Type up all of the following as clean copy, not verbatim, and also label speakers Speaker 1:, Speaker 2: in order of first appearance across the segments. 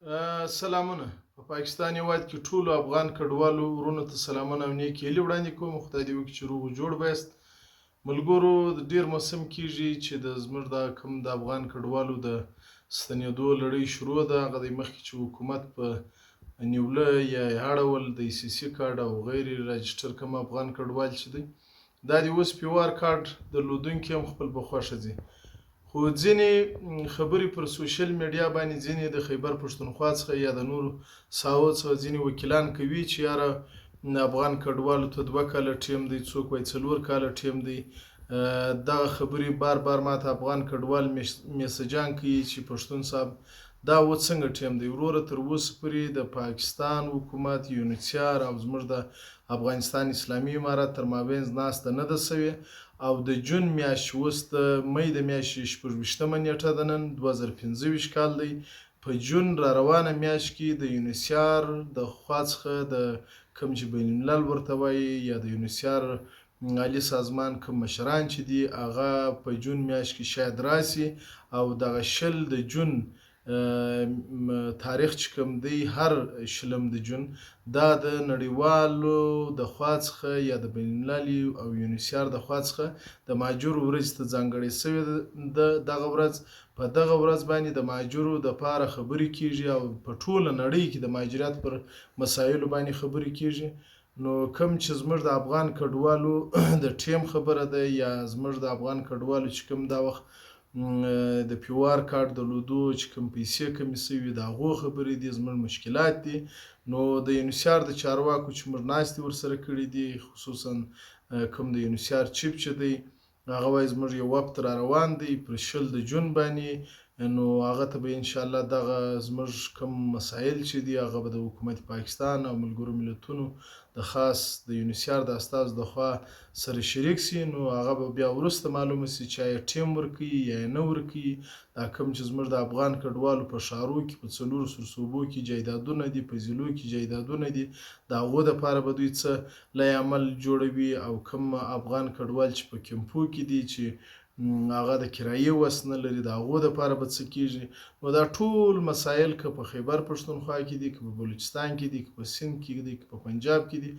Speaker 1: سلامونه. په پاکستان هېواد کې ټولو افغان کډوالو ورونو ته سلامونه او نیکې هیلې وړاندې کوم. خدای دې وکړي چې روغ او جوړ بایست. ملګرو، د ډېر موسم کېږي چې زموږ دا کوم د افغان کډوالو د ستنېدو لړۍ شروع ده. هغه د مخکې چې حکومت په نیوله یا یې اړول د ایسیسي کارډ او غیر راجسټر کوم افغان کډوال چې دی، دا د اوس پیوار کارډ درلودونکي هم خپل په خوښه ځي. خو ځینې خبرې پر سوشل میډیا باندې ځینې د خیبر پښتونخوا څخه یا د نورو ساحو څخه ځینې وکیلان کوي چې یاره افغان کډوالو ته 2 کاله ټیم دی، څوک وایي 4 کاله ټیم دی. دغه خبرې بار بار ماته افغان کډوال میسجان کوي چې پښتون صاحب دا و څنګه ټیم دی. وروره تر اوسه پورې د پاکستان حکومت، یونیسیار او زموږ د افغانستان اسلامي امارت تر مابینځ ناسته نه ده سوې او د جون میاشت اوس د مۍ د میاشتې 26مه نیټه ده، نن 2025 کال دی. په جون را روانه میاشت کې د یونیسیار د خوا څخه د کوم چې بین الملل ورته وایي یا د یونیسیار عالی سازمان کوم مشران چې دي هغه په جون میاشت کې شاید راسي او دغه 20 د جون تاریخ چې کوم دی، هر 20 د جون دا د نړیوالو د خوا څخه یا د بین المللي او یونیسیار د خوا څخه د مهاجرو ورځ ته ځانګړې سوې ده. دغه ورځ په دغه ورځ باندې د مهاجرو د پاره خبرې کیږي او په ټوله نړۍ کې د مهاجرت پر مسایلو باندې خبرې کیږي. نو کوم چې زموږ د افغان کډوالو د ټیم خبره ده یا زموږ د افغان کډوالو چې کوم دا وخت د پیوار کارت درلودو چې کوم پیسې کمې سوي د هغو خبرې دي، زموږ مشکلات دي. نو د یونیسیار د چارواکو چې موږ ناستې ورسره کړي دي، خصوصا کوم د یونیسیار چیف چې دی هغه وایي زموږ یو وفد را روان دی پر 20 د جون باندې. نو هغه ته به انشاءالله دغه زموږ کوم مسایل چې دي هغه به د حکومت پاکستان او ملګرو ملتونو د خاص د یونیسیار د استازو د خوا سره شریک سي. نو هغه به بیا وروسته معلومه سي چې آیا ټیم ورکوي یا نه ورکوي. دا کوم چې زموږ د افغان کډوالو په ښارو کې په 4 سرسوبو کې جایدادونه دي، په ضلعو کې جایدادونه دي، د هغو دپاره به دوی څه لای عمل جوړوي او کوم افغان کډوال چې په کیمپو کې دي چې هغه د کرایې وس نه لري د هغو دپاره به څه کیږي. نو دا ټول مسایل که په خیبر پښتونخوا کې دي، که په بلوچستان کې دي، که په سند کې دي، که په پنجاب کې دي،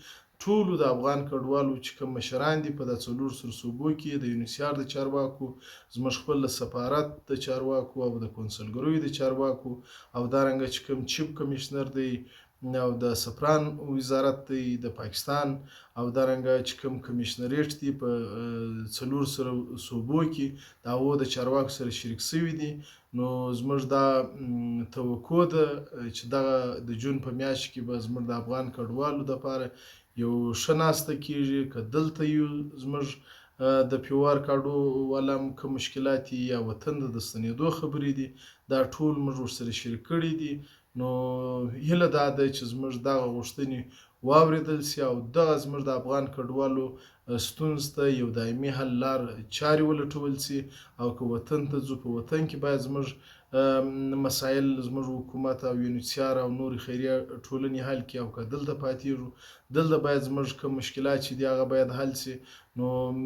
Speaker 1: ټولو د افغان کډوالو چې کوم مشران دي په دا 4 سرسوبو کې د یونیسیار د چارواکو، زموږ خپل د سفارت د چارواکو او د کونسلګریو د چارواکو او دارنګه چې کوم چیف کمیشنر دی او د سفران وزارت دی د پاکستان او دارنګه چې کوم کمیشنریټ دی په 4 صوبو کې د هغو د چارواکو سره شریک سوي دي. نو زموږ دا توقع ده چې دغه د جون په میاشت کې به زموږ د افغان کډوالو دپاره یو ښه ناسته کیږي. که دلته یو زموږ د پیوار کاډو ولم کوم مشکلات یا وطن د ستنېدو خبرې دي، دا ټول موږ ورسره شریک کړي دي. نو هیله دا ده چې زموږ دغه غوښتنې واورېدل سي او دغه زموږ د افغان کډوالو ستونزو ته یو دایمي حل لار چارې ولټول سي. او که وطن ته ځو، په وطن کې باید زموږ مسایل زموږ حکومت او یونیسیار او نورې خیریه ټولنې حل کړي، او که دلته پاتېږو دلته باید زموږ کوم مشکلات چې دي هغه باید حل سي. نو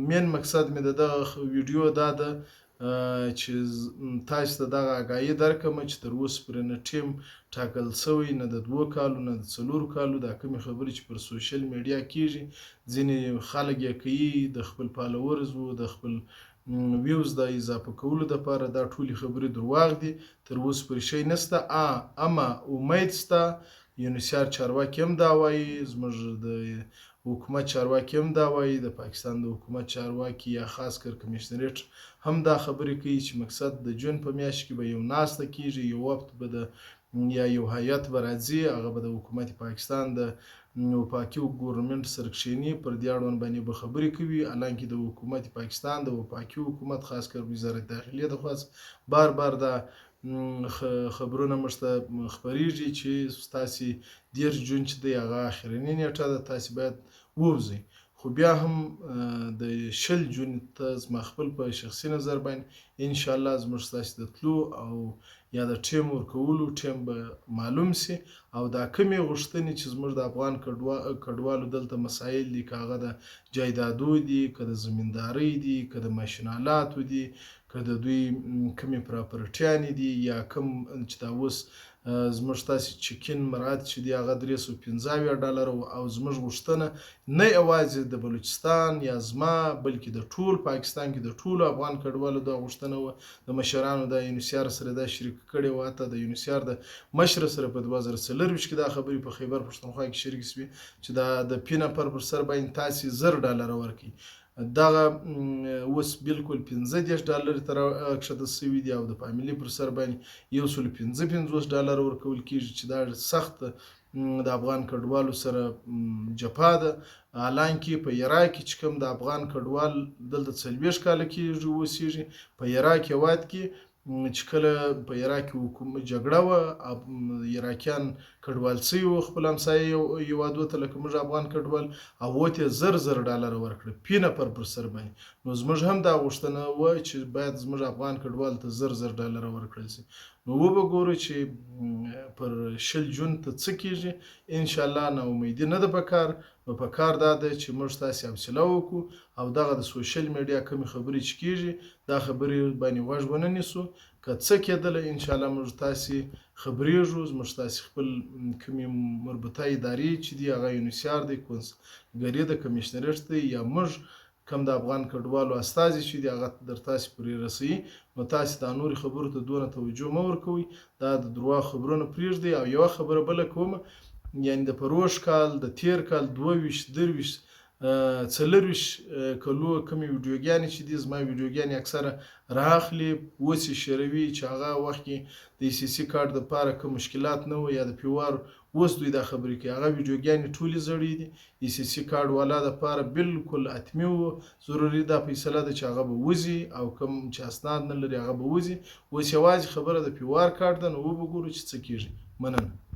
Speaker 1: مین مقصد مې د دغه ویډیو دا ده چې تاسو ته دغه آګاهي درکړم چې تر اوسه پورې نه ټیم ټاکل سوی، نه د 2 کالو نه د 4 کالو. دا کومې خبرې چې پر سوشل میډیا کیږي، ځینې خلک یې کوي د خپل فالوورز و د خپل ویوز د اضافه کولو دپاره، دا ټولې خبرې درواغ دي. تر اوسه پورې شی نسته، اما امید سته. یونیسیار چارواکي هم دا وایي، زموږ د حکومت چارواکي هم دا وایي، د پاکستان د حکومت چارواکي یا خاص کر کمیشنریټ هم دا خبرې کوي چې مقصد د جون په میاشت کې به یو ناسته کیږي، یو وخت به د یا یو هیئت به راځي، هغه به د حکومت پاکستان د وفاقي ګورنمنټ سره کښېني، پر دې اړوند باندې به خبرې کوي. حالانکه د حکومت پاکستان د وفاقي حکومت خاص کر وزارت داخلي د خوا بار بار دا خبرونه موږ ته خپریږي چې ستاسې 10 جون چې دی هغه اخرنۍ نیټه ده، تاسې باید ووځئ. خو بیا هم د 20 جون ته زما خپل په شخصي نظر باندې انشاءالله زموږ ستاسې د تلو او یا د ټیم ورکولو ټیم به معلوم سي. او دا کومې غوښتنې چې زموږ د افغان کډوالو دلته مسایل دي، که هغه د جایدادو دي، که د زمیندارۍ دي، که د ماشینالاتو دي، که د دوی کومې پراپرټیانې دي، یا کوم چې دا اوس زموږ تاسې چکین مراعات چې دی هغه $315 او زموږ غوښتنه نه یوازې د بلوچستان یا زما بلکې د ټول پاکستان کې د ټولو افغان کډوالو دا غوښتنه وه د مشرانو د یونیسیار سره دا شریک کړې وه حتی د یونیسیار د مشر سره په 2024 کې دا خبرې په خیبر پښتونخوا کې شریک شوې چې دا د پی نفر پر سر باندې تاسې $1000 ورکړي دغه اوس بالکل $15 ته راکښته سوي دي او د فامیلي پر سر باندې $155 ورکول کېږي چې دا سخت د افغان کډوالو سره جفا ده حالانکې په عراق کې چې کوم د افغان کډوال دلته 40 کاله کېږي اوسېږي په عراق هېواد کې چې کله په عراق کې حکومت جګړه وه عراقیان کډوال سوي وو خپل همسایه هېوادو ته لکه موږ افغان کډوال او ورته $1000 ورکړه پی نفر پر سر باندې نو زموږ هم دا غوښتنه وه چې باید زموږ افغان کډوال ته $1000 ورکړل شي نو وبه ګورو چې پر 20 جون ته څه کېږي انشاءالله نا امیدي نه ده پکار نو پکار دا ده چې موږ تاسې حوصله وکړو او دغه د سوشل میډیا کومې خبرې چې کېږي دا خبرې باندې غوږ ونه نیسو که څه کېدله انشاءالله موږ تاسې خبرېږو موږ تاسې خپل کومې مربوطه ادارې چې دي هغه یونیسیار دی کونسلګري د کمیشنریټ دی یا موږ کم د افغان کډوالو استازي چې دي هغه در تاسې پورې رسوي نو تاسې دا نورې خبرو ته دونه توجه مه ورکوئ دا د درواغ خبرونه پرېږدئ او یوه خبره بله کومه یعنې د پروش کال د تیر کال 22 23 40 کلو کومې ویډیوګانې چې دي زما ویډیوګانې اکثره راخلي اوس یې شروي چې هغه وخت کې د ای سی سی کارت دپاره کوم مشکلات نه وو یا د پیوار اوس دوی دا خبرې کوي هغه ویډیوګانې ټولې زړې دي ای سی سی کارت والا دپاره بالکل حتمي وو ضروري دا فیصله ده چې هغه به وځي او کوم چې اسناد نه لري هغه به وځي اوس یوازې خبره د پیوار کارت ده نو وبه ګورو چې څه کېږي مننه